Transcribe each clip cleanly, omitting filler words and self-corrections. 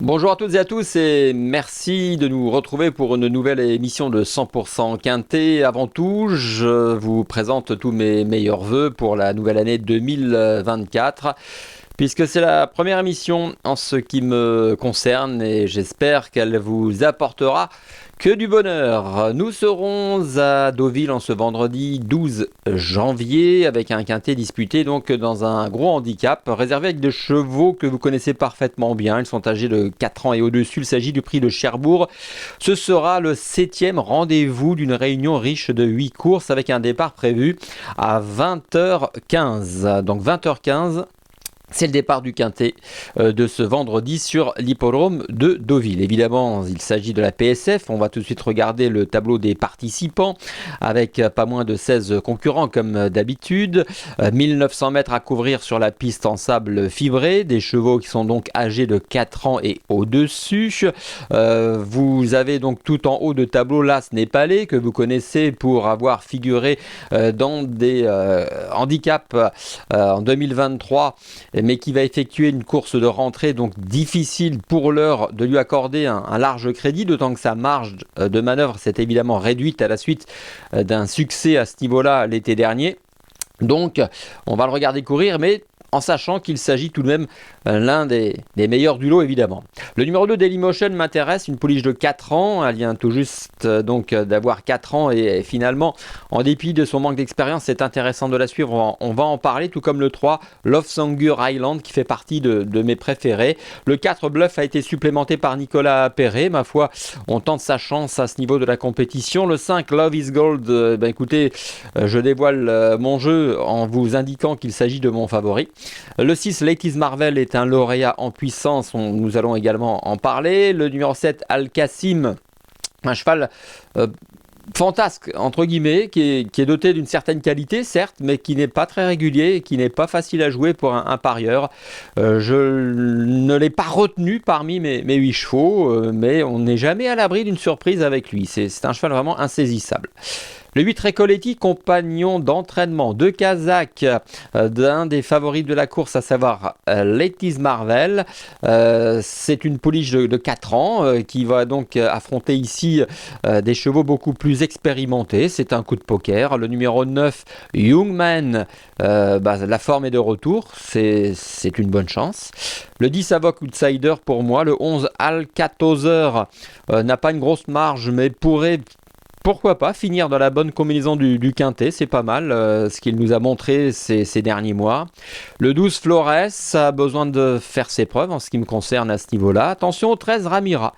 Bonjour à toutes et à tous et merci de nous retrouver pour une nouvelle émission de 100% Quintet. Avant tout, je vous présente tous mes meilleurs vœux pour la nouvelle année 2024. Puisque c'est la première émission en ce qui me concerne et j'espère qu'elle vous apportera que du bonheur. Nous serons à Deauville en ce vendredi 12 janvier avec un quintet disputé donc dans un gros handicap réservé avec des chevaux que vous connaissez parfaitement bien. Ils sont âgés de 4 ans et au-dessus. Il s'agit du prix de Cherbourg. Ce sera le 7e rendez-vous d'une réunion riche de 8 courses avec un départ prévu à 20h15. Donc 20h15. C'est le départ du quintet de ce vendredi sur l'hippodrome de Deauville. Évidemment, il s'agit de la PSF. On va tout de suite regarder le tableau des participants avec pas moins de 16 concurrents comme d'habitude. 1900 mètres à couvrir sur la piste en sable fibré. Des chevaux qui sont donc âgés de 4 ans et au-dessus. Vous avez donc tout en haut de tableau l'As Népalais que vous connaissez pour avoir figuré dans des handicaps en 2023. Mais qui va effectuer une course de rentrée donc difficile pour l'heure de lui accorder un large crédit, d'autant que sa marge de manœuvre s'est évidemment réduite à la suite d'un succès à ce niveau-là l'été dernier. Donc on va le regarder courir, mais en sachant qu'il s'agit tout de même l'un des meilleurs du lot évidemment. Le numéro 2 Dailymotion m'intéresse, une pouliche de 4 ans, elle vient tout juste donc d'avoir 4 ans et finalement en dépit de son manque d'expérience c'est intéressant de la suivre, on va en parler, tout comme le 3 Love Sangur Island qui fait partie de mes préférés. Le 4 Bluff a été supplémenté par Nicolas Perret, ma foi on tente sa chance à ce niveau de la compétition. Le 5 Love is Gold, écoutez je dévoile mon jeu en vous indiquant qu'il s'agit de mon favori. Le 6, Ladies Marvel est un lauréat en puissance, nous allons également en parler. Le numéro 7, Al-Kassim, un cheval fantasque, entre guillemets, qui est doté d'une certaine qualité, certes, mais qui n'est pas très régulier et qui n'est pas facile à jouer pour un parieur. Je ne l'ai pas retenu parmi mes 8 chevaux, mais on n'est jamais à l'abri d'une surprise avec lui. C'est un cheval vraiment insaisissable. Le 8 Recoletti, compagnon d'entraînement de Kazakh, d'un des favoris de la course, à savoir Ladies Marvel. C'est une pouliche de 4 ans qui va donc affronter ici des chevaux beaucoup plus expérimentés. C'est un coup de poker. Le numéro 9, Youngman, la forme est de retour. C'est une bonne chance. Le 10 Avoc Outsider pour moi. Le 11 Alcatozer n'a pas une grosse marge, mais pourquoi pas finir dans la bonne combinaison du quintet, c'est pas mal ce qu'il nous a montré ces derniers mois. Le 12 Flores a besoin de faire ses preuves en ce qui me concerne à ce niveau-là. Attention au 13 Ramira.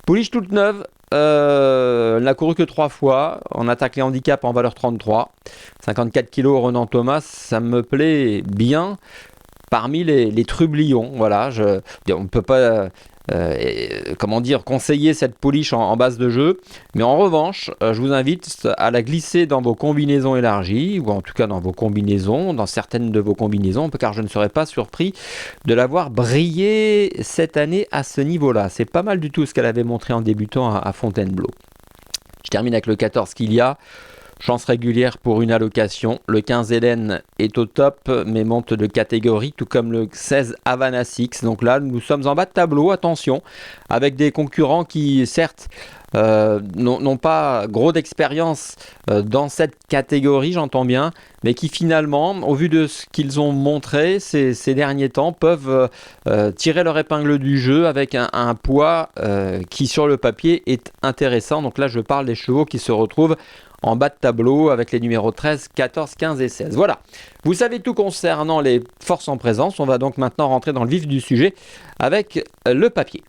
Pouliche toute neuve, elle n'a couru que 3 fois, on attaque les handicaps en valeur 33. 54 kg Renan Thomas, ça me plaît bien. Parmi les trublions, voilà, on ne peut pas conseiller cette pouliche en base de jeu, mais en revanche, je vous invite à la glisser dans vos combinaisons élargies, ou en tout cas dans certaines de vos combinaisons, car je ne serais pas surpris de la voir briller cette année à ce niveau-là. C'est pas mal du tout ce qu'elle avait montré en débutant à Fontainebleau. Je termine avec le 14 Kilia. Chance régulière pour une allocation. Le 15 Hélène est au top, mais monte de catégorie, tout comme le 16 Havana 6. Donc là, nous sommes en bas de tableau, attention, avec des concurrents qui, certes, n'ont pas gros d'expérience dans cette catégorie, j'entends bien, mais qui finalement, au vu de ce qu'ils ont montré ces derniers temps, peuvent tirer leur épingle du jeu avec un poids qui, sur le papier, est intéressant. Donc là, je parle des chevaux qui se retrouvent en bas de tableau avec les numéros 13, 14, 15 et 16. Voilà, vous savez tout concernant les forces en présence. On va donc maintenant rentrer dans le vif du sujet avec le papier.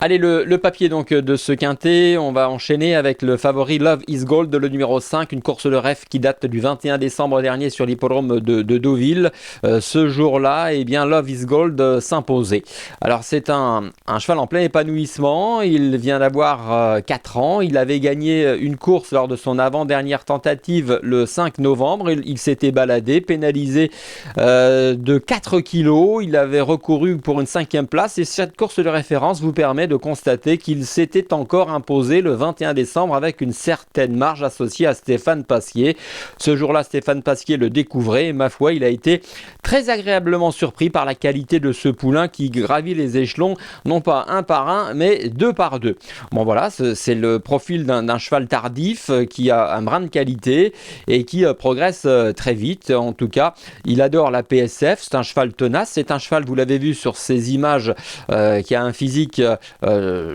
Allez, le papier donc de ce quintet, on va enchaîner avec le favori Love is Gold, le numéro 5, une course de rêve qui date du 21 décembre dernier sur l'hippodrome de Deauville. Ce jour-là, eh bien, Love is Gold s'imposait. Alors c'est un cheval en plein épanouissement, il vient d'avoir 4 ans, il avait gagné une course lors de son avant-dernière tentative le 5 novembre, il s'était baladé, pénalisé de 4 kilos, il avait recouru pour une 5e place et cette course de référence vous permet de constater qu'il s'était encore imposé le 21 décembre avec une certaine marge associée à Stéphane Pasquier. Ce jour-là, Stéphane Pasquier le découvrait et ma foi, il a été très agréablement surpris par la qualité de ce poulain qui gravit les échelons, non pas un par un, mais deux par deux. Bon voilà, c'est le profil d'un cheval tardif qui a un brin de qualité et qui progresse très vite. En tout cas, il adore la PSF, c'est un cheval tenace, c'est un cheval, vous l'avez vu sur ces images, qui a un physique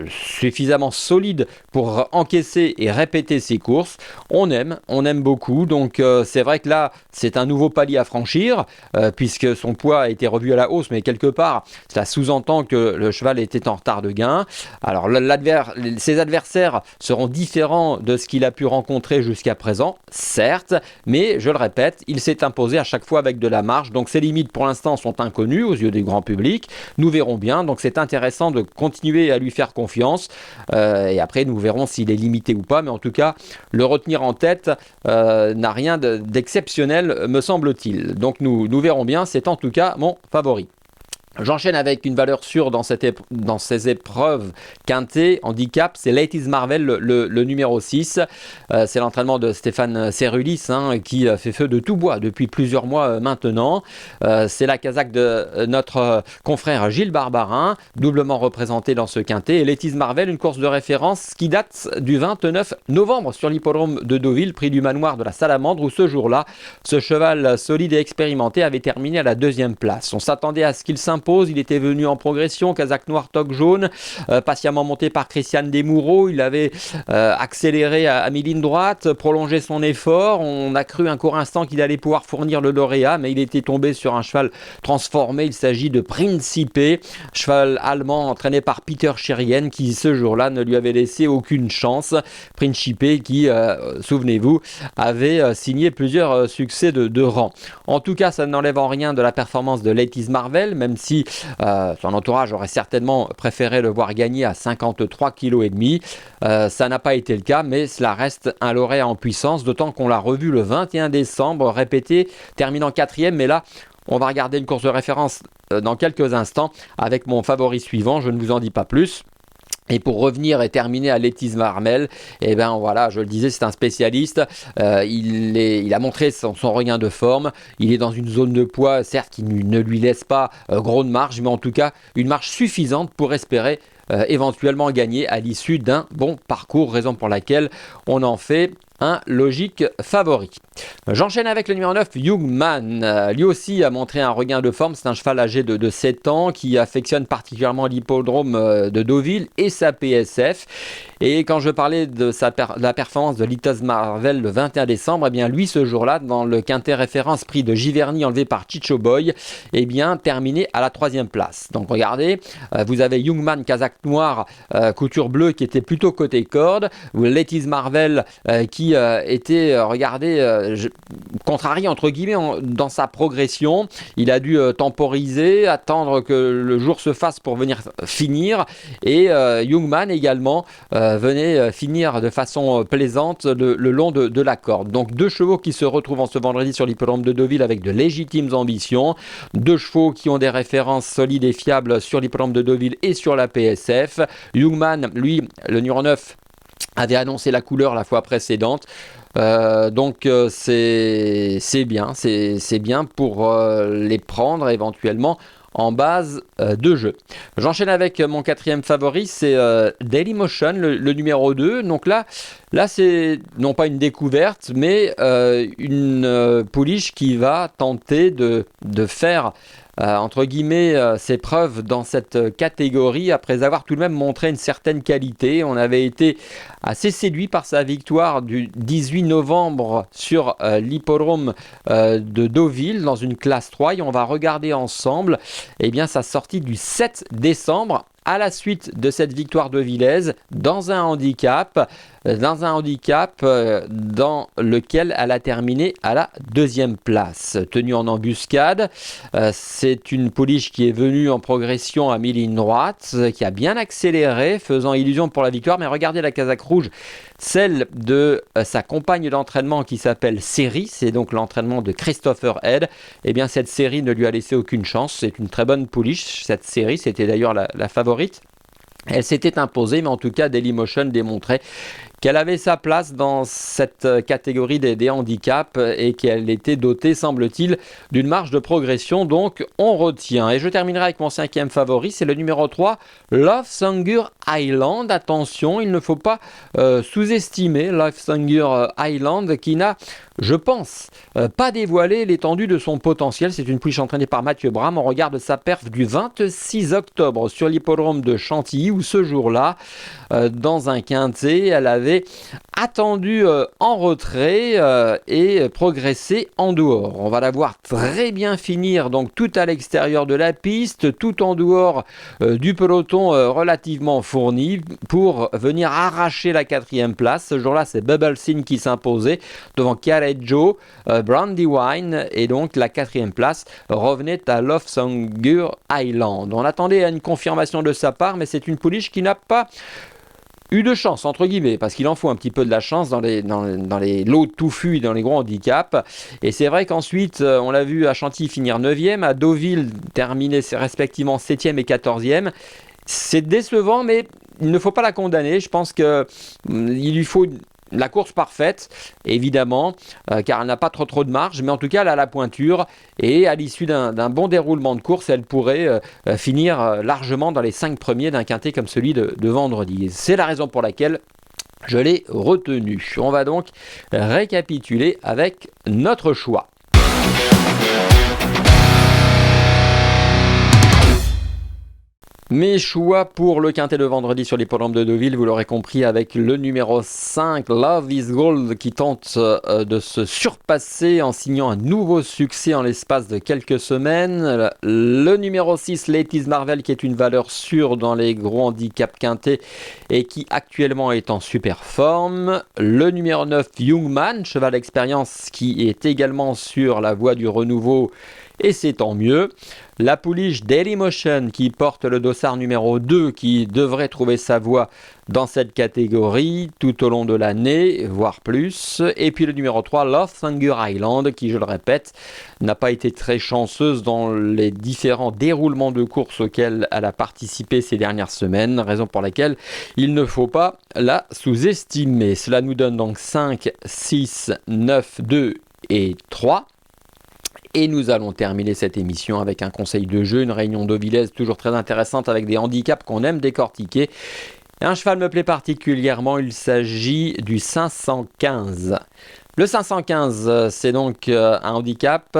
suffisamment solide pour encaisser et répéter ses courses. On aime beaucoup, donc c'est vrai que là, c'est un nouveau palier à franchir, puisque son poids a été revu à la hausse, mais quelque part, cela sous-entend que le cheval était en retard de gain. Alors, ses adversaires seront différents de ce qu'il a pu rencontrer jusqu'à présent, certes, mais je le répète, il s'est imposé à chaque fois avec de la marge, donc ses limites pour l'instant sont inconnues aux yeux du grand public. Nous verrons bien, donc c'est intéressant de continuer à lui faire confiance, et après nous verrons s'il est limité ou pas, mais en tout cas, le retenir en tête n'a rien d'exceptionnel, me semble-t-il. Donc nous verrons bien, c'est en tout cas mon favori. J'enchaîne avec une valeur sûre dans ces épreuves quintées, handicap, c'est Late is Marvel, le numéro 6. C'est l'entraînement de Stéphane Cerulis, qui fait feu de tout bois depuis plusieurs mois maintenant. C'est la casaque de notre confrère Gilles Barbarin, doublement représenté dans ce quintet. Et Late is Marvel, une course de référence qui date du 29 novembre sur l'hippodrome de Deauville, prix du manoir de la Salamandre, où ce jour-là, ce cheval solide et expérimenté avait terminé à la deuxième place. On s'attendait à ce qu'il s'impose. Il était venu en progression, casaque noir, toque jaune, patiemment monté par Christiane Desmoureaux. Il avait accéléré à mi-ligne droite, prolongé son effort. On a cru un court instant qu'il allait pouvoir fournir le lauréat, mais il était tombé sur un cheval transformé. Il s'agit de Principe, cheval allemand entraîné par Peter Schirien, qui ce jour-là ne lui avait laissé aucune chance. Principe qui, souvenez-vous, avait signé plusieurs succès de rang. En tout cas, ça n'enlève en rien de la performance de Late is Marvel, même si son entourage aurait certainement préféré le voir gagner à 53,5 kg. Ça n'a pas été le cas, mais cela reste un lauréat en puissance, d'autant qu'on l'a revu le 21 décembre, répété, terminant 4e, mais là, on va regarder une course de référence dans quelques instants avec mon favori suivant, je ne vous en dis pas plus. Et pour revenir et terminer à Late is Marvel, eh ben voilà, je le disais, c'est un spécialiste. Il a montré son regain de forme. Il est dans une zone de poids, certes, qui ne lui laisse pas gros de marge, mais en tout cas une marge suffisante pour espérer éventuellement gagner à l'issue d'un bon parcours, raison pour laquelle on en fait un logique favori. J'enchaîne avec le numéro 9, Youngman. Lui aussi a montré un regain de forme. C'est un cheval âgé de 7 ans qui affectionne particulièrement l'hippodrome de Deauville et sa PSF. Et quand je parlais de la performance de Late is Marvel le 21 décembre, eh bien lui ce jour-là, dans le quintet référence prix de Giverny enlevé par Chicho Boy, eh bien terminé à la 3e place. Donc regardez, vous avez Youngman, casaque noir, couture bleue qui était plutôt côté corde. Late is Marvel qui était, regardez, contrarié entre guillemets dans sa progression. Il a dû temporiser, attendre que le jour se fasse pour venir finir. Et Youngman également venait finir de façon plaisante le long de la corde. Donc 2 chevaux qui se retrouvent en ce vendredi sur l'hippodrome de Deauville avec de légitimes ambitions. 2 chevaux qui ont des références solides et fiables sur l'hippodrome de Deauville et sur la PSF. Youngman, lui, le numéro 9, avait annoncé la couleur la fois précédente. Donc c'est bien pour les prendre éventuellement en base de jeu. J'enchaîne avec mon 4e favori, c'est Dailymotion, le numéro 2. Donc là c'est non pas une découverte, mais une pouliche qui va tenter de faire entre guillemets ses preuves dans cette catégorie après avoir tout de même montré une certaine qualité. On avait été assez séduit par sa victoire du 18 novembre sur l'hippodrome de Deauville dans une classe 3 et on va regarder ensemble sa sortie du 7 décembre à la suite de cette victoire de Villez dans un handicap dans lequel elle a terminé à la 2e place. Tenue en embuscade, c'est une pouliche qui est venue en progression à mi-ligne droite, qui a bien accéléré, faisant illusion pour la victoire, mais regardez la casaque rouge, celle de sa compagne d'entraînement qui s'appelle Série, c'est donc l'entraînement de Christopher Head. Eh bien cette Série ne lui a laissé aucune chance, c'est une très bonne pouliche, cette Série, c'était d'ailleurs la favorite. Elle s'était imposée, mais en tout cas Dailymotion démontrait qu'elle avait sa place dans cette catégorie des handicaps et qu'elle était dotée, semble-t-il, d'une marge de progression. Donc on retient. Et je terminerai avec mon 5e favori, c'est le numéro 3, Loftsonger Island. Attention, il ne faut pas sous-estimer Loftsonger Island qui n'a, je pense, pas dévoilé l'étendue de son potentiel. C'est une pouliche entraînée par Mathieu Bram. On regarde sa perf du 26 octobre sur l'hippodrome de Chantilly où ce jour-là, dans un quintet, elle avait attendu en retrait et progressé en dehors. On va la voir très bien finir, donc tout à l'extérieur de la piste, tout en dehors du peloton relativement fourni pour venir arracher la 4e place. Ce jour-là, c'est Bubble Scene qui s'imposait devant Carrot Joe, Brandywine, et donc la 4e place revenait à Loftsonger Island. On attendait à une confirmation de sa part, mais c'est une pouliche qui n'a pas eu de chance, entre guillemets, parce qu'il en faut un petit peu de la chance dans les lots touffus et dans les gros handicaps. Et c'est vrai qu'ensuite, on l'a vu à Chantilly finir 9e, à Deauville terminer respectivement 7e et 14e. C'est décevant, mais il ne faut pas la condamner. Je pense qu'il lui faut la course parfaite, évidemment, car elle n'a pas trop de marge, mais en tout cas, elle a la pointure, et à l'issue d'un bon déroulement de course, elle pourrait finir largement dans les 5 premiers d'un quintet comme celui de vendredi. C'est la raison pour laquelle je l'ai retenu. On va donc récapituler avec notre choix. Mes choix pour le quintet de vendredi sur l'hippodrome de Deauville, vous l'aurez compris, avec le numéro 5, Love is Gold, qui tente de se surpasser en signant un nouveau succès en l'espace de quelques semaines. Le numéro 6, Ladies Marvel, qui est une valeur sûre dans les gros handicaps quintés et qui actuellement est en super forme. Le numéro 9, Youngman, cheval d'expérience, qui est également sur la voie du renouveau, et c'est tant mieux. La pouliche Dailymotion qui porte le dossard numéro 2 qui devrait trouver sa voie dans cette catégorie tout au long de l'année, voire plus. Et puis le numéro 3, Loftsonger Island qui, je le répète, n'a pas été très chanceuse dans les différents déroulements de course auxquels elle a participé ces dernières semaines, raison pour laquelle il ne faut pas la sous-estimer. Cela nous donne donc 5, 6, 9, 2 et 3. Et nous allons terminer cette émission avec un conseil de jeu, une réunion deauvillaise toujours très intéressante avec des handicaps qu'on aime décortiquer. Un cheval me plaît particulièrement, il s'agit du 515. Le 515, c'est donc un handicap,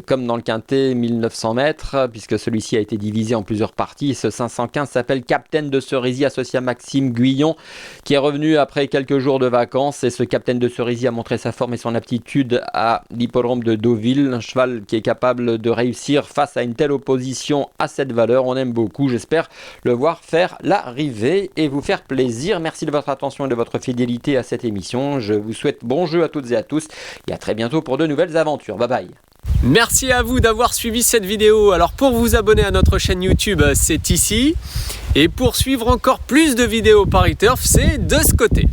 comme dans le quintet 1900 mètres, puisque celui-ci a été divisé en plusieurs parties. Ce 515 s'appelle Captain de Cerisy, associé à Maxime Guyon, qui est revenu après quelques jours de vacances. Et ce Captain de Cerisy a montré sa forme et son aptitude à l'hippodrome de Deauville. Un cheval qui est capable de réussir face à une telle opposition à cette valeur. On aime beaucoup, j'espère le voir faire l'arrivée et vous faire plaisir. Merci de votre attention et de votre fidélité à cette émission. Je vous souhaite bon jeu à toutes et à tous et à très bientôt pour de nouvelles aventures. Bye bye. Merci à vous d'avoir suivi cette vidéo. Alors pour vous abonner à notre chaîne YouTube, c'est ici. Et pour suivre encore plus de vidéos Paris Turf, c'est de ce côté.